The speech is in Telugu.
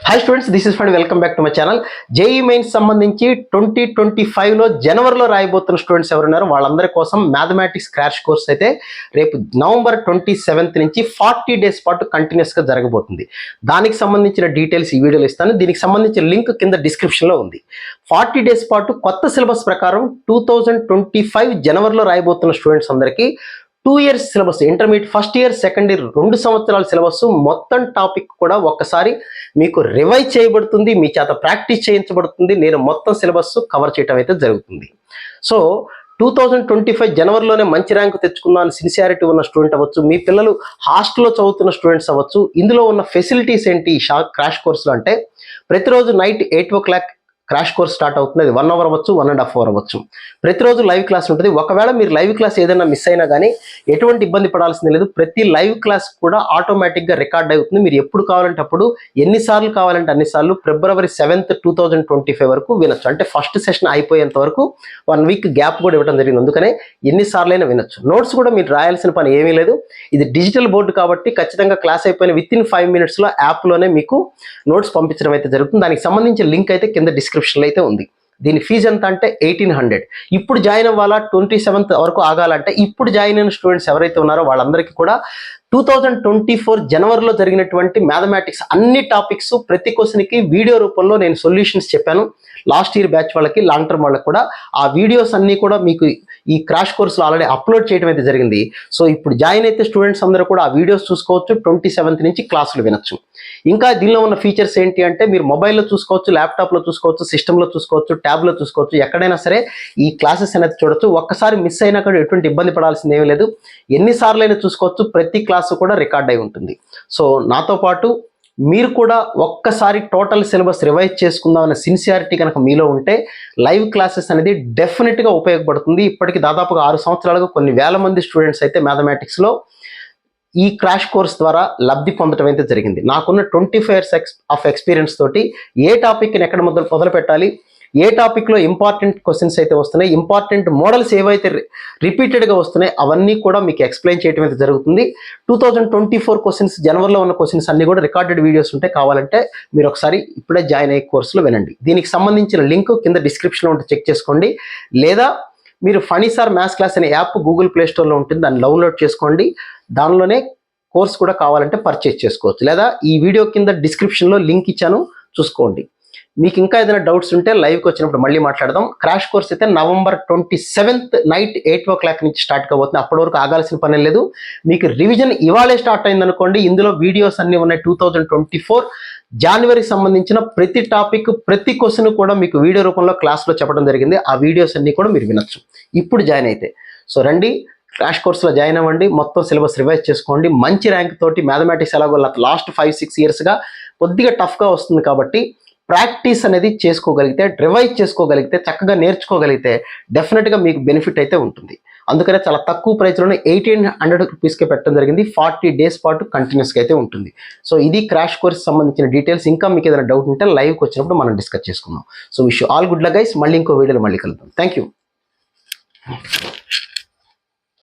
Hi students, this is fund welcome back to my channel. JEE mains సంబంధించి 2025లో జనవరిలో రాయబోతున్న స్టూడెంట్స్ ఎవరున్నారో వాళ్ళందరి కోసం మ్యాథమెటిక్స్ క్రాష్ కోర్స్ అయితే రేపు నవంబర్ 27 నుంచి 40 డేస్ పాటు కంటిన్యూస్గా జరగబోతుంది. దానికి సంబంధించిన డీటెయిల్స్ ఈ వీడియోలో ఇస్తాను. దీనికి సంబంధించిన లింక్ కింద డిస్క్రిప్షన్లో ఉంది. 40 డేస్ పాటు కొత్త సిలబస్ ప్రకారం 2025 జనవరిలో రాయబోతున్న స్టూడెంట్స్ అందరికీ 2 years syllabus, intermediate first year second year 2 సంవత్సరాల సిలబస్ మొత్తం టాపిక్ కూడా ఒక్కసారి మీకు రివైజ్ చేయబడుతుంది, మీ చేత ప్రాక్టీస్ చేయించబడుతుంది. నేను మొత్తం సిలబస్ కవర్ చేయడం అయితే జరుగుతుంది. సో 2025 జనవరిలోనే మంచి ర్యాంకు తెచ్చుకుందాం సిన్సియారిటీ ఉన్న స్టూడెంట్ అవ్వచ్చు, మీ పిల్లలు హాస్టల్లో చదువుతున్న స్టూడెంట్స్ అవ్వచ్చు. ఇందులో ఉన్న ఫెసిలిటీస్ ఏంటి క్రాష్ కోర్సులో అంటే, ప్రతిరోజు night 8 o'clock crash course start అవుతుంది. అది 1 hour అవ్వచ్చు, 1.5 hour అవ్వచ్చు. ప్రతిరోజు లైవ్ క్లాస్ ఉంటుంది. ఒకవేళ మీరు లైవ్ క్లాస్ ఏదైనా మిస్ అయినా కానీ ఎటువంటి ఇబ్బంది పడాల్సింది లేదు. ప్రతి లైవ్ క్లాస్ కూడా ఆటోమేటిక్గా రికార్డ్ అవుతుంది. మీరు ఎప్పుడు కావాలంటే అప్పుడు, ఎన్నిసార్లు కావాలంటే అన్నిసార్లు February 7th 2025 వరకు వినొచ్చు. అంటే ఫస్ట్ సెషన్ అయిపోయేంత వరకు 1 week గ్యాప్ కూడా ఇవ్వడం జరిగింది. అందుకనే ఎన్నిసార్లైనా వినొచ్చు. నోట్స్ కూడా మీరు రాయాల్సిన పని ఏమీ లేదు. ఇది డిజిటల్ బోర్డు కాబట్టి ఖచ్చితంగా క్లాస్ అయిపోయిన within 5 minutes యాప్లోనే మీకు నోట్స్ పంపించడం అయితే జరుగుతుంది. దానికి సంబంధించిన లింక్ అయితే కింద డిస్క్రిప్షన్లో అయితే ఉంది. దీని ఫీజు ఎంత అంటే 1800. ఇప్పుడు జాయిన్ అవ్వాలా, 27th వరకు ఆగాలంటే ఇప్పుడు జాయిన్ అయిన స్టూడెంట్స్ ఎవరైతే ఉన్నారో వాళ్ళందరికీ కూడా 2024 జనవరిలో జరిగినటువంటి మ్యాథమెటిక్స్ అన్ని టాపిక్స్ ప్రతి క్వశ్చన్కి వీడియో రూపంలో నేను సొల్యూషన్స్ చెప్పాను. లాస్ట్ ఇయర్ బ్యాచ్ వాళ్ళకి, లాంగ్ టర్మ్ వాళ్ళకి కూడా ఆ వీడియోస్ అన్నీ కూడా మీకు ఈ క్రాష్ కోర్సులో ఆల్రెడీ అప్లోడ్ చేయడం అయితే జరిగింది. సో ఇప్పుడు జాయిన్ అయితే స్టూడెంట్స్ అందరూ కూడా ఆ వీడియోస్ చూసుకోవచ్చు. 27th నుంచి క్లాసులు వినొచ్చు. ఇంకా దీనిలో ఉన్న ఫీచర్స్ ఏంటి అంటే, మీరు మొబైల్లో చూసుకోవచ్చు, ల్యాప్టాప్లో చూసుకోవచ్చు, సిస్టంలో చూసుకోవచ్చు, ట్యాబ్లో చూసుకోవచ్చు. ఎక్కడైనా సరే ఈ క్లాసెస్ అనేది చూడొచ్చు. ఒక్కసారి మిస్ అయినా కూడా ఎటువంటి ఇబ్బంది పడాల్సింది ఏమీ లేదు. ఎన్నిసార్లు అయినా చూసుకోవచ్చు. ప్రతి క్లాసు కూడా రికార్డ్ అయి ఉంటుంది. సో నాతో పాటు మీరు కూడా ఒక్కసారి టోటల్ సిలబస్ రివైజ్ చేసుకుందాం అనే సిన్సియారిటీ కనుక మీలో ఉంటే లైవ్ క్లాసెస్ అనేది డెఫినెట్గా ఉపయోగపడుతుంది. ఇప్పటికి దాదాపుగా 6 సంవత్సరాలుగా కొన్ని వేల మంది స్టూడెంట్స్ అయితే మ్యాథమెటిక్స్లో ఈ క్రాష్ కోర్స్ ద్వారా లబ్ధి పొందడం అయితే జరిగింది. నాకున్న 25 years ఆఫ్ ఎక్స్పీరియన్స్ తోటి ఏ టాపిక్ని ఎక్కడ మొదలు పెట్టాలి, ఏ టాపిక్లో ఇంపార్టెంట్ క్వశ్చన్స్ అయితే వస్తున్నాయి, ఇంపార్టెంట్ మోడల్స్ ఏవైతే రిపీటెడ్గా వస్తున్నాయి అవన్నీ కూడా మీకు ఎక్స్ప్లెయిన్ చేయడం అయితే జరుగుతుంది. 2024 క్వశ్చన్స్, జనవరిలో ఉన్న క్వశ్చన్స్ అన్నీ కూడా రికార్డెడ్ వీడియోస్ ఉంటాయి. కావాలంటే మీరు ఒకసారి ఇప్పుడే జాయిన్ అయ్యే కోర్సులో వినండి. దీనికి సంబంధించిన లింక్ కింద డిస్క్రిప్షన్లో ఉంటే చెక్ చేసుకోండి. లేదా మీరు ఫణిసార్ మ్యాథ్స్ క్లాస్ అనే యాప్ గూగుల్ ప్లే స్టోర్లో ఉంటుంది, దాన్ని డౌన్లోడ్ చేసుకోండి. దానిలోనే కోర్స్ కూడా కావాలంటే పర్చేస్ చేసుకోవచ్చు. లేదా ఈ వీడియో కింద డిస్క్రిప్షన్లో లింక్ ఇచ్చాను, చూసుకోండి. మీకు ఇంకా ఏదైనా డౌట్స్ ఉంటే లైవ్కి వచ్చినప్పుడు మళ్ళీ మాట్లాడదాం. క్రాష్ కోర్స్ అయితే November 27th నైట్ 8 o'clock నుంచి స్టార్ట్ కాబోతుంది. అప్పటి వరకు ఆగాల్సిన పని లేదు. మీకు రివిజన్ ఇవాళే స్టార్ట్ అయిందనుకోండి, ఇందులో వీడియోస్ అన్నీ ఉన్నాయి. 2024 జనవరికి సంబంధించిన ప్రతి టాపిక్, ప్రతి క్వశ్చన్ కూడా మీకు వీడియో రూపంలో క్లాస్లో చెప్పడం జరిగింది. ఆ వీడియోస్ అన్నీ కూడా మీరు వినొచ్చు ఇప్పుడు జాయిన్ అయితే. సో రండి, క్రాష్ కోర్సులో జాయిన్ అవ్వండి. మొత్తం సిలబస్ రివైజ్ చేసుకోండి. మంచి ర్యాంక్ తోటి మ్యాథమెటిక్స్ ఎలాగో లాస్ట్ 5-6 yearsగా కొద్దిగా టఫ్గా వస్తుంది కాబట్టి ప్రాక్టీస్ అనేది చేసుకోగలిగితే, రివైజ్ చేసుకోగలిగితే, చక్కగా నేర్చుకోగలిగితే డెఫినెట్గా మీకు బెనిఫిట్ అయితే ఉంటుంది. అందుకనే చాలా తక్కువ ప్రైస్లోనే 1800 రూపీస్కే పెట్టడం జరిగింది. 40 days పాటు కంటిన్యూస్గా అయితే ఉంటుంది. సో ఇది క్రాష్ కోర్స్ సంబంధించిన డీటెయిల్స్. ఇంకా మీకు ఏదైనా డౌట్ ఉంటే లైవ్కి వచ్చినప్పుడు మనం డిస్కస్ చేసుకుందాం. So wish all good luck guys. మళ్ళీ ఇంకో వీడియోలో మళ్ళీ కలుద్దాం. Thank you.